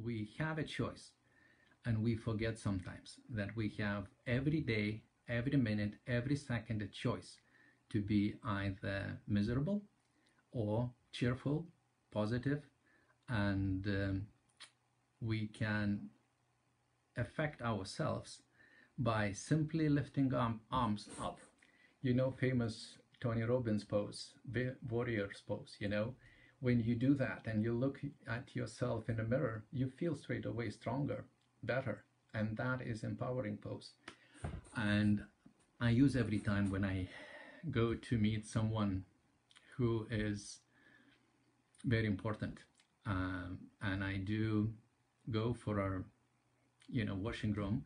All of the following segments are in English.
we have a choice, and we forget sometimes that we have every day, every minute, every second a choice to be either miserable or cheerful, positive, and we can affect ourselves by simply lifting arms up. You know, famous Tony Robbins pose, warrior's pose, you know. When you do that and you look at yourself in the mirror, you feel straight away stronger, better, and that is empowering pose. And I use every time when I go to meet someone who is very important, and I do go for a washing room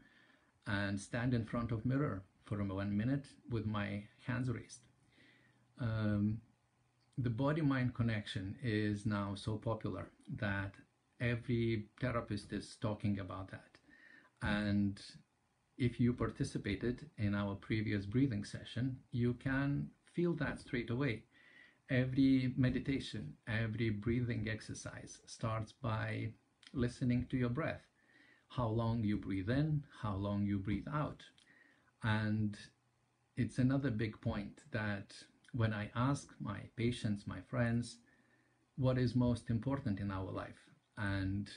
and stand in front of mirror for 1 minute with my hands raised. The body-mind connection is now so popular that every therapist is talking about that. And if you participated in our previous breathing session, you can feel that straight away. Every meditation, every breathing exercise starts by listening to your breath, how long you breathe in, how long you breathe out. And it's another big point that when I ask my patients, my friends, what is most important in our life, and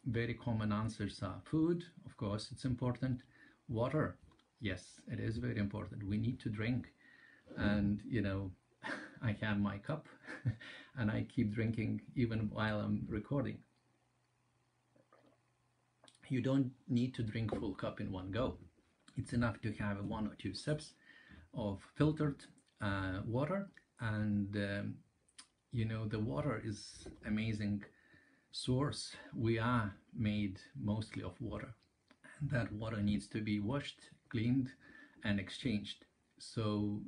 very common answers are food, of course, it's important. Water, yes, it is very important. We need to drink. And, I have my cup and I keep drinking even while I'm recording. You don't need to drink full cup in one go. It's enough to have 1 or 2 sips of filtered water. And, the water is amazing source. We are made mostly of water. And that water needs to be washed, cleaned, and exchanged. So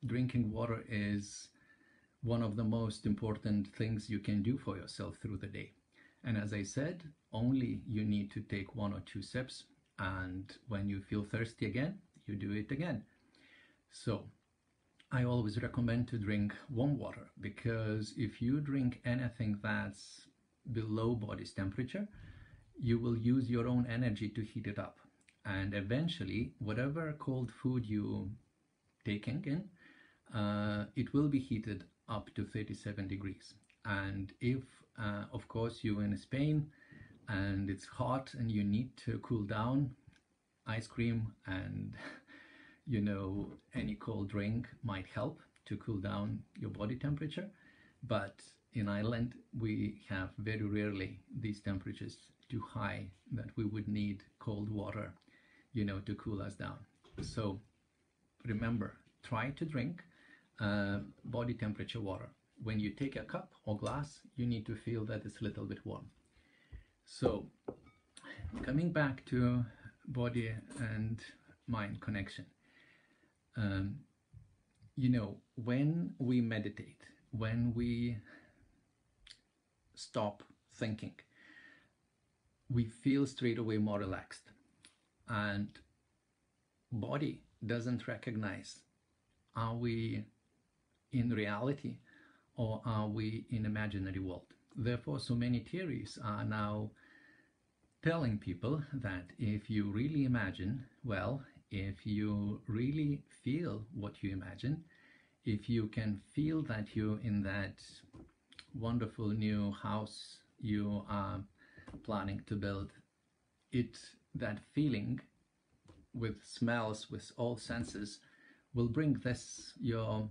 drinking water is one of the most important things you can do for yourself through the day. And as I said, only you need to take 1 or 2 sips, and when you feel thirsty again, you do it again. So I always recommend to drink warm water, because if you drink anything that's below body's temperature, you will use your own energy to heat it up. And eventually, whatever cold food you taking in, it will be heated up to 37 degrees. And if, of course, you're in Spain and it's hot and you need to cool down, ice cream and, any cold drink might help to cool down your body temperature. But in Ireland, we have very rarely these temperatures too high that we would need cold water, to cool us down. So remember, try to drink body temperature water. When you take a cup or glass, you need to feel that it's a little bit warm. So coming back to body and mind connection, when we meditate, when we stop thinking, we feel straight away more relaxed, and body doesn't recognize, are we in reality or are we in imaginary world? Therefore, so many theories are now telling people that if you really imagine, if you really feel what you imagine, if you can feel that you're in that wonderful new house you are planning to build, that feeling with smells, with all senses, will bring your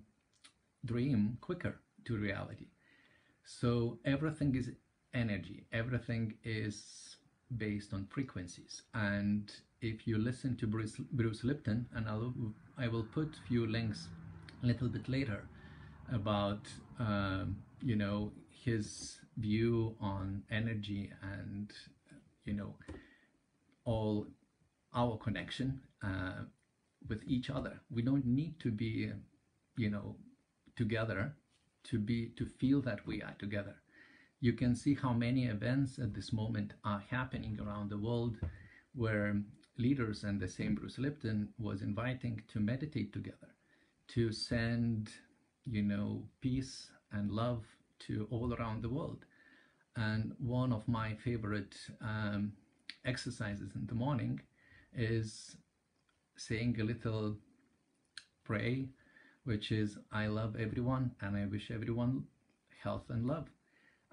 dream quicker to reality. So everything is energy, everything is based on frequencies. And if you listen to Bruce Lipton, and I will put a few links a little bit later about his view on energy and all our connection with each other. We don't need to be together to feel that we are together. You can see how many events at this moment are happening around the world where leaders, and the same Bruce Lipton was inviting to meditate together, to send peace and love to all around the world. And one of my favorite exercises in the morning is saying a little pray, which is, I love everyone and I wish everyone health and love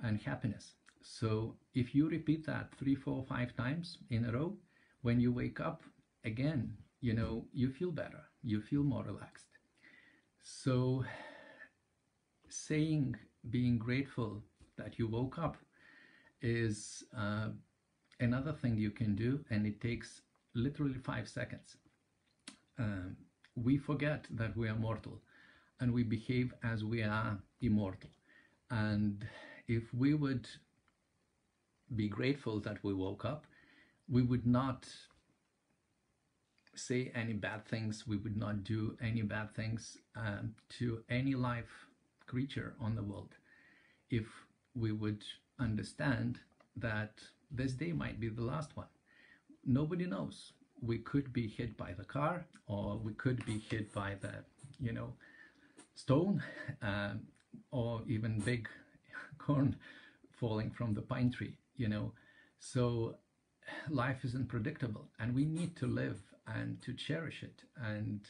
and happiness. So if you repeat that 3, 4, 5 times in a row, when you wake up again, you feel better, you feel more relaxed. So being grateful that you woke up is another thing you can do, and it takes literally 5 seconds. We forget that we are mortal and we behave as we are immortal. And if we would be grateful that we woke up, we would not say any bad things, we would not do any bad things to any life creature on the world. If we would understand that this day might be the last one. Nobody knows. We could be hit by the car, or we could be hit by the, stone, or even big corn falling from the pine tree, So life isn't predictable, and we need to live and to cherish it, and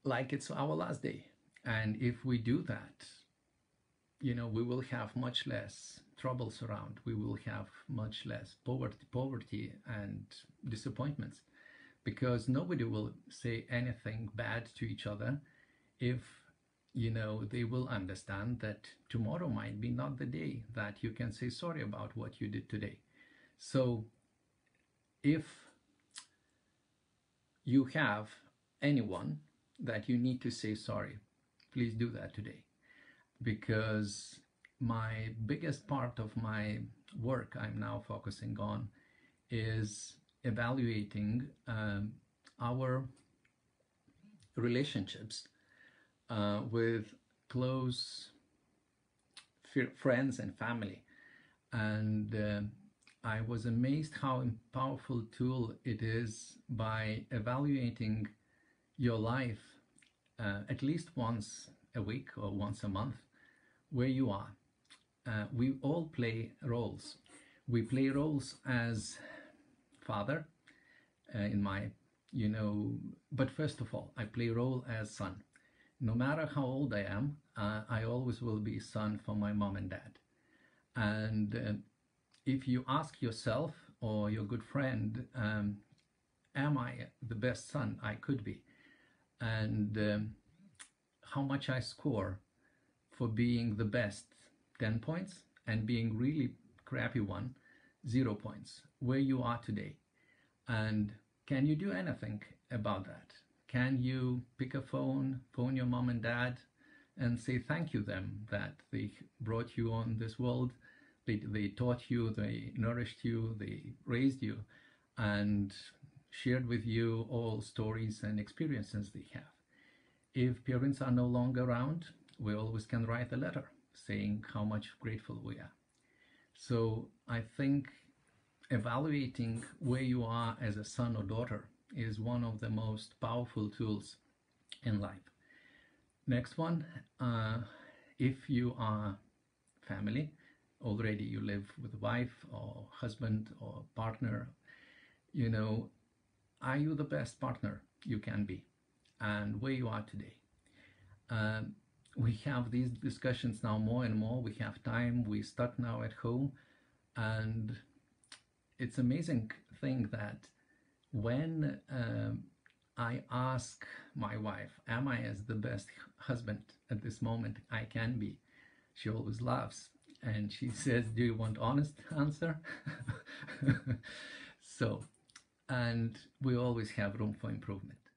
like it's our last day. And if we do that, we will have much less troubles around. We will have much less poverty and disappointments, because nobody will say anything bad to each other if they will understand that tomorrow might be not the day that you can say sorry about what you did today. So if you have anyone that you need to say sorry, please do that today, because my biggest part of my work I'm now focusing on is evaluating our relationships with close friends and family. And I was amazed how powerful tool it is by evaluating your life at least once a week or once a month, where you are. We all play roles. We play roles as father in my, but first of all, I play role as son. No matter how old I am, I always will be son for my mom and dad. And if you ask yourself or your good friend, am I the best son I could be? And how much I score for being the best, 10 points, and being really crappy one, 0 points. Where you are today. And can you do anything about that? Can you pick a phone your mom and dad, and say thank you them that they brought you on this world, they taught you, they nourished you, they raised you, and shared with you all stories and experiences they have. If parents are no longer around, we always can write a letter saying how much grateful we are. So I think evaluating where you are as a son or daughter is one of the most powerful tools in life. Next one, if you are family, already you live with a wife or husband or partner, are you the best partner you can be? And where you are today. We have these discussions now more and more. We have time, we're stuck now at home, and it's amazing thing that when I ask my wife, am I as the best husband at this moment I can be? She always laughs and she says, do you want honest answer? So, and we always have room for improvement.